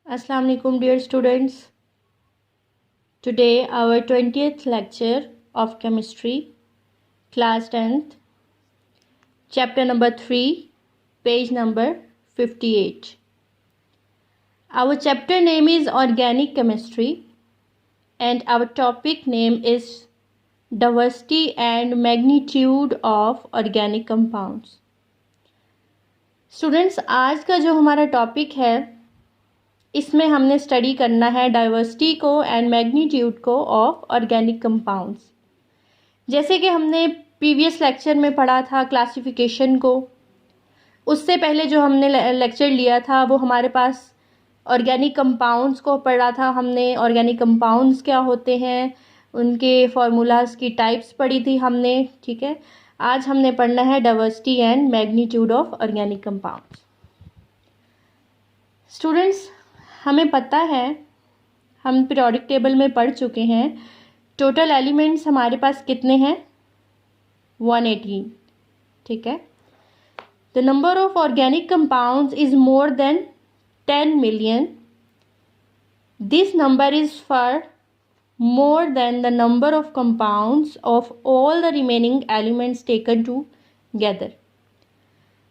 Assalamu alaikum dear students. Today our 20th lecture of chemistry, class 10th, chapter number 3, page number 58. Our chapter name is organic chemistry and our topic name is diversity and magnitude of organic compounds. Students, आज का जो हमारा topic है इसमें हमने study करना है diversity को एंड मैग्नीट्यूड को ऑफ ऑर्गेनिक कंपाउंड्स। जैसे कि हमने प्रीवियस लेक्चर में पढ़ा था क्लासिफिकेशन को, उससे पहले जो हमने लेक्चर लिया था वो हमारे पास ऑर्गेनिक कंपाउंड्स को पढ़ा था हमने। ऑर्गेनिक कंपाउंड्स क्या होते हैं, उनके फार्मूलाज की टाइप्स पढ़ी थी हमने। ठीक है, आज हमने पढ़ना है diversity and magnitude of organic compounds. Students, हमें पता है, हम पीरियोडिक टेबल में पढ़ चुके हैं, टोटल एलिमेंट्स हमारे पास कितने हैं, 118। ठीक है, the number of organic compounds is more than 10 million. This number is for more than the number of compounds of all the remaining elements taken together.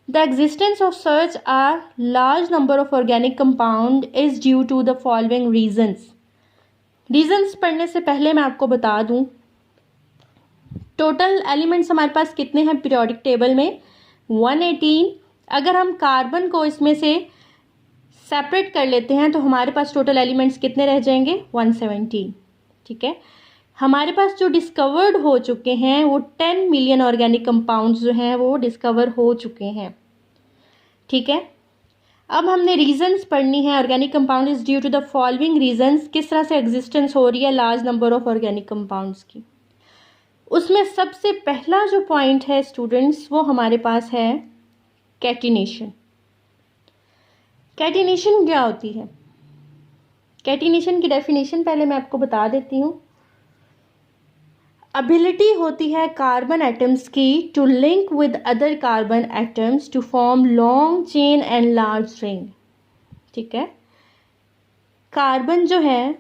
The existence of such a large number of organic compound is due to the following reasons. Reasons पढ़ने से पहले मैं आपको बता दूं, total elements हमारे पास कितने हैं पीरियोडिक टेबल में, 118। अगर हम कार्बन को इसमें से सेपरेट कर लेते हैं तो हमारे पास टोटल एलिमेंट्स कितने रह जाएंगे, 117। ठीक है, हमारे पास जो डिस्कवर्ड हो चुके हैं वो 10 मिलियन ऑर्गेनिक कंपाउंड्स जो हैं वो डिस्कवर हो चुके हैं। ठीक है, अब हमने रीजंस पढ़नी है। Organic compound is due to the following reasons, किस तरह से एग्जिस्टेंस हो रही है large number of organic compounds की। उसमें सबसे पहला जो पॉइंट है स्टूडेंट्स, वो हमारे पास है कैटिनेशन। कैटिनेशन क्या होती है? कैटिनेशन की डेफिनेशन पहले मैं आपको बता देती हूँ। एबिलिटी होती है कार्बन एटम्स की to link with other carbon atoms to form long chain and large ring. ठीक है, कार्बन जो है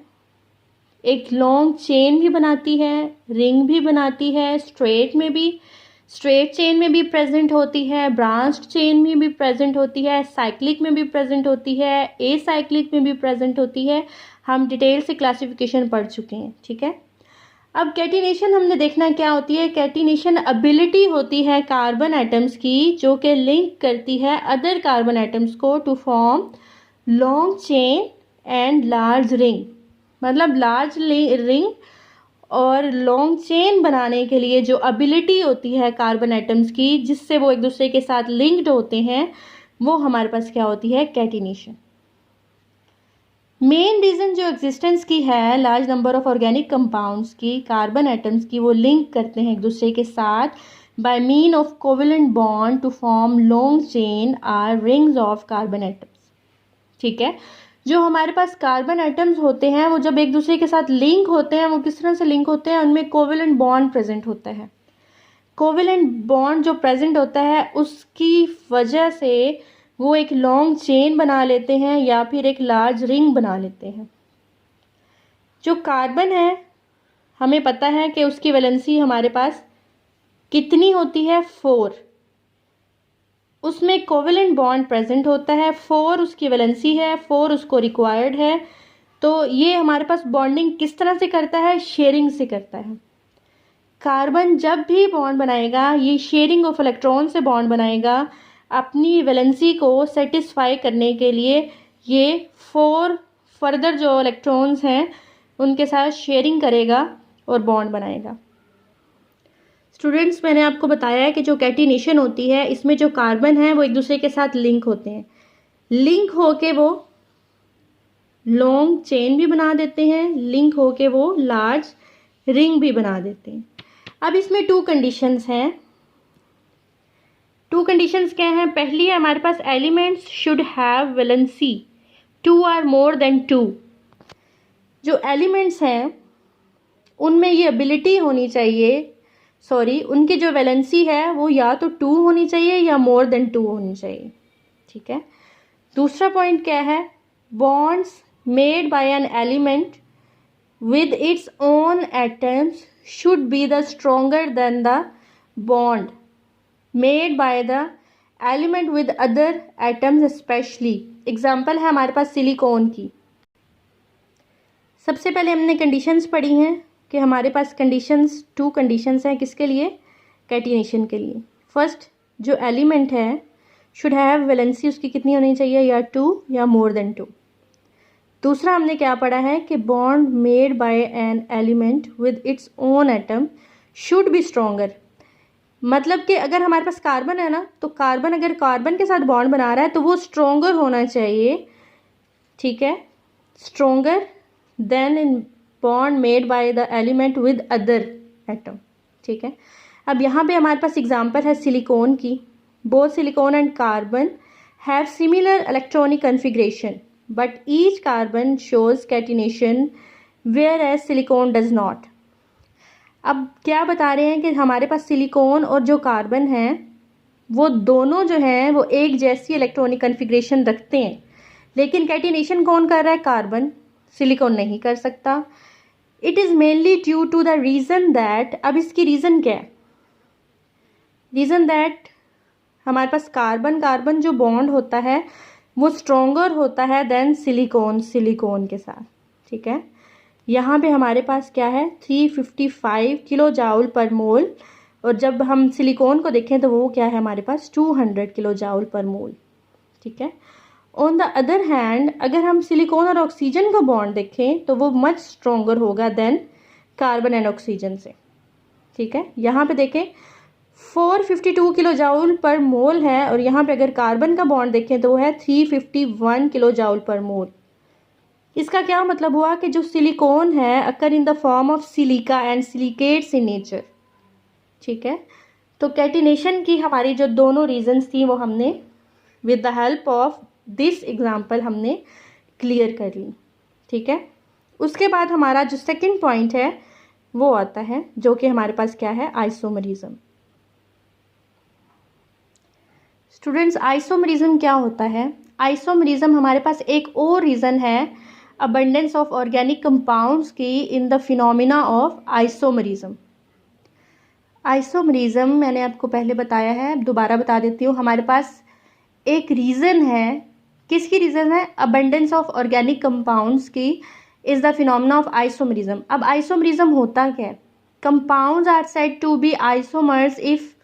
एक लॉन्ग चेन भी बनाती है, रिंग भी बनाती है, स्ट्रेट चेन में भी प्रेजेंट होती है, ब्रांच्ड चेन में भी प्रेजेंट होती है, साइक्लिक में भी प्रेजेंट होती है, एसाइक्लिक में भी प्रेजेंट होती है। हम डिटेल से क्लासिफिकेशन पढ़ चुके हैं। ठीक है, अब कैटिनेशन हमने देखना क्या होती है। कैटिनेशन एबिलिटी होती है कार्बन एटम्स की जो कि लिंक करती है अदर कार्बन एटम्स को to form long chain and large ring. मतलब लार्ज रिंग और लॉन्ग चेन बनाने के लिए जो एबिलिटी होती है कार्बन एटम्स की, जिससे वो एक दूसरे के साथ लिंक्ड होते हैं, वो हमारे पास क्या होती है, कैटिनेशन। मेन रीज़न जो एग्जिस्टेंस की है large number of organic compounds की, कार्बन एटम्स की, वो लिंक करते हैं एक दूसरे के साथ by mean of covalent bond to form long chain or rings of carbon atoms. ठीक है, जो हमारे पास कार्बन एटम्स होते हैं वो जब एक दूसरे के साथ लिंक होते हैं, वो किस तरह से लिंक होते हैं, उनमें कोवेलेंट बॉन्ड प्रेजेंट होता है। कोवेलेंट बॉन्ड जो प्रेजेंट होता है उसकी वजह से वो एक लॉन्ग चेन बना लेते हैं या फिर एक लार्ज रिंग बना लेते हैं। जो कार्बन है हमें पता है कि उसकी वैलेंसी हमारे पास कितनी होती है, 4। उसमें कोवेलेंट बॉन्ड प्रेजेंट होता है, 4 उसकी वैलेंसी है, 4 उसको रिक्वायर्ड है। तो ये हमारे पास बॉन्डिंग किस तरह से करता है, शेयरिंग से करता है। कार्बन जब भी बॉन्ड बनाएगा ये शेयरिंग ऑफ इलेक्ट्रॉन से बॉन्ड बनाएगा। अपनी वैलेंसी को सेटिस्फाई करने के लिए ये 4 फर्दर जो इलेक्ट्रॉन्स हैं उनके साथ शेयरिंग करेगा और बॉन्ड बनाएगा। स्टूडेंट्स, मैंने आपको बताया है कि जो कैटिनेशन होती है इसमें जो कार्बन है वो एक दूसरे के साथ लिंक होते हैं। लिंक होके वो लॉन्ग चेन भी बना देते हैं, लिंक होके वो लार्ज रिंग भी बना देते हैं। अब इसमें 2 कंडीशंस हैं। 2 कंडीशंस क्या हैं? पहली है हमारे पास एलिमेंट्स शुड हैव वैलेंसी 2 और मोर देन 2। जो एलिमेंट्स हैं उनमें ये एबिलिटी होनी चाहिए, उनकी जो वैलेंसी है वो या तो 2 होनी चाहिए या मोर देन 2 होनी चाहिए। ठीक है, दूसरा पॉइंट क्या है, bonds made by an element with its own atoms should be the stronger than the bond made by the element with other atoms especially. Example है हमारे पास सिलिकॉन की. सबसे पहले हमने कंडीशंस पढ़ी हैं कि हमारे पास टू कंडीशंस हैं किसके लिए, कैटिनेशन के लिए. फर्स्ट जो एलिमेंट है शुड हैव वैलेंसी उसकी कितनी होनी चाहिए, या 2 या मोर देन 2. दूसरा हमने क्या पढ़ा है कि bond made bye an element with its own atom should be stronger. मतलब कि अगर हमारे पास कार्बन है ना, तो कार्बन अगर कार्बन के साथ बॉन्ड बना रहा है तो वो स्ट्रोंगर होना चाहिए, ठीक है, stronger than in bond made by the element with other atom. ठीक है. अब यहाँ पे हमारे पास एग्जांपल है सिलिकॉन की. Both silicon and carbon have similar electronic configuration but each carbon shows catenation whereas silicon does not. अब क्या बता रहे हैं कि हमारे पास सिलिकॉन और जो कार्बन है वो दोनों जो हैं वो एक जैसी इलेक्ट्रॉनिक कॉन्फ़िगरेशन रखते हैं, लेकिन कैटिनेशन कौन कर रहा है, कार्बन. सिलिकॉन नहीं कर सकता. It is mainly due to the reason that, अब इसकी रीज़न क्या है, रीज़न दैट हमारे पास कार्बन जो बॉन्ड होता है वो स्ट्रोंगर होता है देन सिलिकॉन के साथ. ठीक है. यहाँ पे हमारे पास क्या है 355 किलो जाउल पर मोल, और जब हम सिलिकॉन को देखें तो वो क्या है हमारे पास 200 किलो जाउल पर मोल. ठीक है. ऑन द अदर हैंड अगर हम सिलिकॉन और ऑक्सीजन का बॉन्ड देखें तो वो मच स्ट्रोंगर होगा देन कार्बन एंड ऑक्सीजन से. ठीक है. यहाँ पे देखें 452 किलो जाउल पर मोल है, और यहाँ पे अगर कार्बन का बॉन्ड देखें तो वो है 351 किलो जाउल पर मोल. इसका क्या मतलब हुआ कि जो सिलिकॉन है occur in the form of silica and silicates in nature. ठीक है. तो कैटिनेशन की हमारी जो दोनों रीजंस थी वो हमने with the help of this example हमने क्लियर कर ली. ठीक है. उसके बाद हमारा जो सेकंड पॉइंट है वो आता है जो कि हमारे पास क्या है, आइसोमरिज्म. स्टूडेंट्स आइसोमरिज्म क्या होता है, आइसोमरिज्म हमारे पास एक और रीज़न है अबंडेंस ऑफ ऑर्गेनिक कंपाउंड्स की in the phenomena of isomerism. Isomerism मैंने आपको पहले बताया है, दोबारा बता देती हूँ. हमारे पास एक रीज़न है, किसकी रीज़न है, अबंडेंस ऑफ ऑर्गेनिक कंपाउंड्स की is the phenomena of isomerism. अब आइसोमरिज्म होता क्या है, compounds are said to be isomers if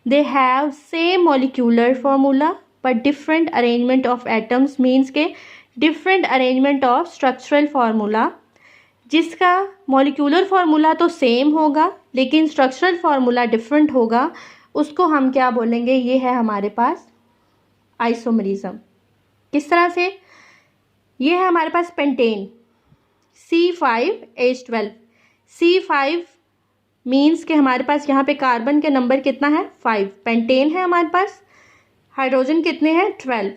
they have same molecular formula but different arrangement of atoms, means के different arrangement of structural formula. जिसका molecular formula तो same होगा लेकिन structural formula different होगा, उसको हम क्या बोलेंगे, ये है हमारे पास आइसोमरिज्म. किस तरह से, ये है हमारे पास पेंटेन C5H12. C5 मीन्स कि हमारे पास यहाँ पे कार्बन के नंबर कितना है 5, पेंटेन है हमारे पास, हाइड्रोजन कितने हैं 12.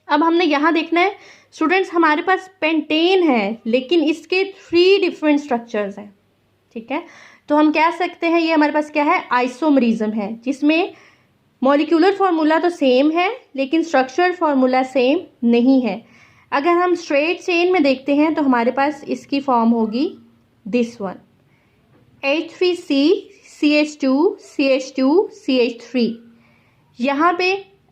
अब हमने यहाँ देखना है स्टूडेंट्स हमारे पास पेंटेन है लेकिन इसके 3 डिफरेंट स्ट्रक्चर्स हैं. ठीक है. तो हम कह सकते हैं ये हमारे पास क्या है, आइसोमरिज्म है, जिसमें मॉलिक्यूलर फार्मूला तो सेम है लेकिन स्ट्रक्चरल फार्मूला सेम नहीं है. अगर हम स्ट्रेट चेन में देखते हैं तो हमारे पास इसकी फॉर्म होगी this one, H3C CH2 CH2 CH3. यहाँ पे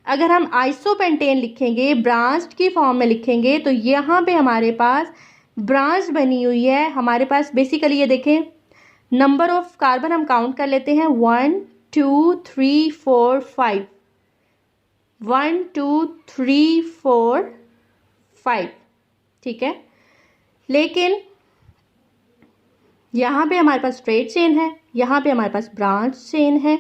अगर हम आइसोपेंटेन लिखेंगे, ब्रांच्ड की फॉर्म में लिखेंगे, तो यहाँ पे हमारे पास ब्रांच बनी हुई है. हमारे पास बेसिकली ये देखें नंबर ऑफ कार्बन हम काउंट कर लेते हैं 1 2 3 4 5, 1 2 3 4 5. ठीक है. लेकिन यहाँ पे हमारे पास स्ट्रेट चेन है, यहाँ पे हमारे पास ब्रांच चेन है,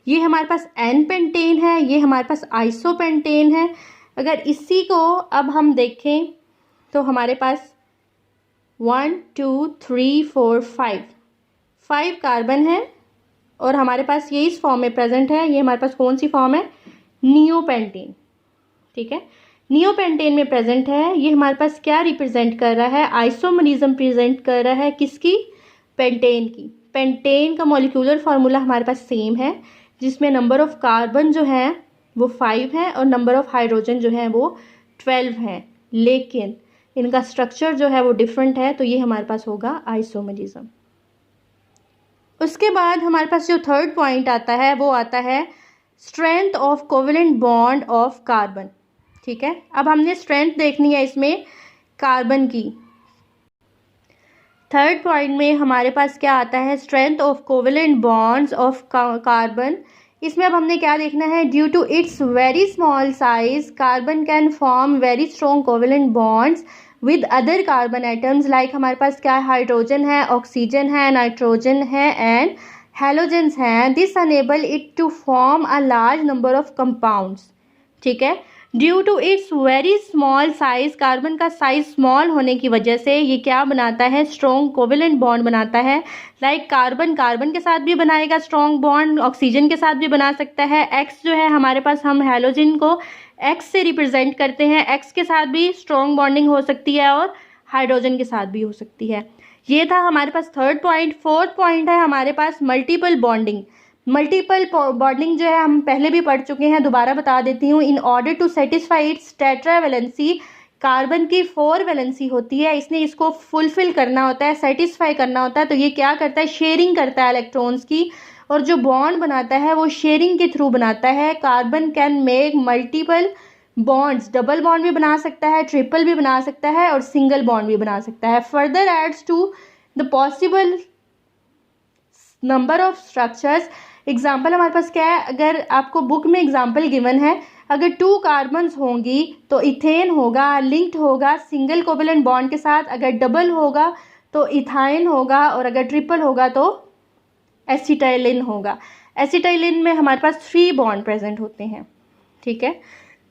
ये हमारे पास एन पेंटेन है, ये हमारे पास आइसोपेंटेन है. अगर इसी को अब हम देखें तो हमारे पास 1 2 3 4 5 कार्बन है और हमारे पास ये इस फॉर्म में प्रेजेंट है. ये हमारे पास कौन सी फॉर्म है, नियोपेंटेन. ठीक है. नियोपेंटेन में प्रेजेंट है. ये हमारे पास क्या रिप्रेजेंट कर रहा है, आइसोमरिज्म प्रेजेंट कर रहा है, किसकी, पेंटेन की. पेंटेन का मॉलिक्यूलर फार्मूला हमारे पास सेम है, जिसमें नंबर ऑफ कार्बन जो है वो 5 है और नंबर ऑफ हाइड्रोजन जो है वो 12 है. लेकिन इनका स्ट्रक्चर जो है वो डिफरेंट है, तो ये हमारे पास होगा आइसोमरिज्म। उसके बाद हमारे पास जो थर्ड पॉइंट आता है वो आता है strength of covalent bond of carbon. ठीक है, अब हमने स्ट्रेंथ देखनी है इसमें कार्बन की। थर्ड पॉइंट में हमारे पास क्या आता है, strength of covalent bonds of carbon. इसमें अब हमने क्या देखना है, due to its very small size carbon can form very strong covalent bonds with other carbon atoms. Like हमारे पास क्या है, हाइड्रोजन है, ऑक्सीजन है, नाइट्रोजन है एंड हैलोजेंस हैं। This enable it to form a large number of compounds. ठीक है, due to its very small size, carbon का साइज स्मॉल होने की वजह से ये क्या बनाता है, स्ट्रॉन्ग कोवेलेंट बॉन्ड बनाता है। लाइक कार्बन कार्बन के साथ भी बनाएगा स्ट्रॉन्ग बॉन्ड, ऑक्सीजन के साथ भी बना सकता है। एक्स जो है हमारे पास, हम हैलोजन को एक्स से रिप्रेजेंट करते हैं, एक्स के साथ भी स्ट्रॉन्ग बॉन्डिंग हो सकती है और हाइड्रोजन के साथ भी हो सकती है। ये था हमारे पास थर्ड पॉइंट। फोर्थ पॉइंट है हमारे पास मल्टीपल बॉन्डिंग। मल्टीपल बॉन्डिंग जो है हम पहले भी पढ़ चुके हैं, दोबारा बता देती हूँ। In order to satisfy its tetravalency, carbon की 4 वैलेंसी होती है, इसने इसको फुलफिल करना होता है, सेटिस्फाई करना होता है। तो ये क्या करता है, शेयरिंग करता है इलेक्ट्रॉन्स की, और जो बॉन्ड बनाता है वो शेयरिंग के थ्रू बनाता है। Carbon can make multiple bonds, double bond भी बना सकता है, ट्रिपल भी बना सकता है और सिंगल बॉन्ड भी बना सकता है। Further adds to the possible number of structures. Example हमारे पास क्या है, अगर आपको बुक में एग्जाम्पल गिवन है, अगर 2 कार्बन्स होंगी तो इथेन होगा, लिंक्ड होगा सिंगल कोवेलेंट बॉन्ड के साथ। अगर डबल होगा तो इथाइन होगा, और अगर ट्रिपल होगा तो एसिटाइलिन होगा। एसिटाइलिन में हमारे पास 3 बॉन्ड प्रेजेंट होते हैं। ठीक है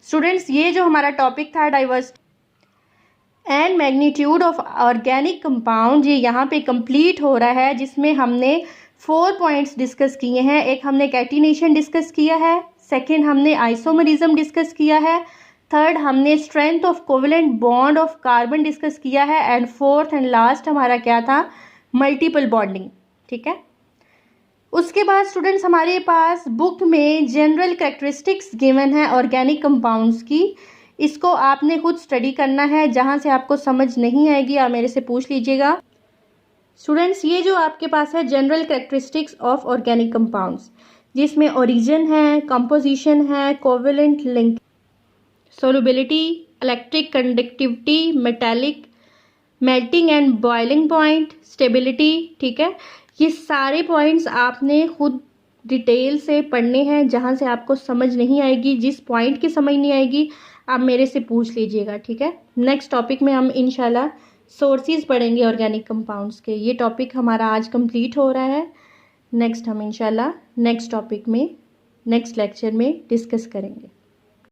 स्टूडेंट्स, ये जो हमारा टॉपिक था diversity and magnitude of organic compound, ये यहाँ पे कंप्लीट हो रहा है, जिसमें हमने 4 पॉइंट्स डिस्कस किए हैं। एक हमने कैटिनेशन डिस्कस किया है, सेकंड हमने आइसोमरिज्म डिस्कस किया है, थर्ड हमने strength of covalent bond of carbon discuss किया है, एंड फोर्थ एंड लास्ट हमारा क्या था, मल्टीपल बॉन्डिंग। ठीक है, उसके बाद स्टूडेंट्स हमारे पास बुक में जनरल कैरेक्टरिस्टिक्स गिवन है ऑर्गेनिक कंपाउंड्स की। इसको आपने खुद स्टडी करना है, जहाँ से आपको समझ नहीं आएगी आप मेरे से पूछ लीजिएगा। स्टूडेंट्स, ये जो आपके पास है general characteristics of organic compounds, जिसमें ओरिजिन है, कंपोजिशन है, covalent link, solubility, electric conductivity, metallic, melting and boiling point, stability. ठीक है, ये सारे पॉइंट्स आपने खुद डिटेल से पढ़ने हैं, जहाँ से आपको समझ नहीं आएगी, जिस पॉइंट की समझ नहीं आएगी आप मेरे से पूछ लीजिएगा। ठीक है, नेक्स्ट टॉपिक में हम इंशाल्लाह सोर्सेज पढ़ेंगे ऑर्गेनिक कंपाउंड्स के। ये टॉपिक हमारा आज कंप्लीट हो रहा है, नेक्स्ट हम इंशाल्लाह नेक्स्ट टॉपिक में नेक्स्ट लेक्चर में डिस्कस करेंगे।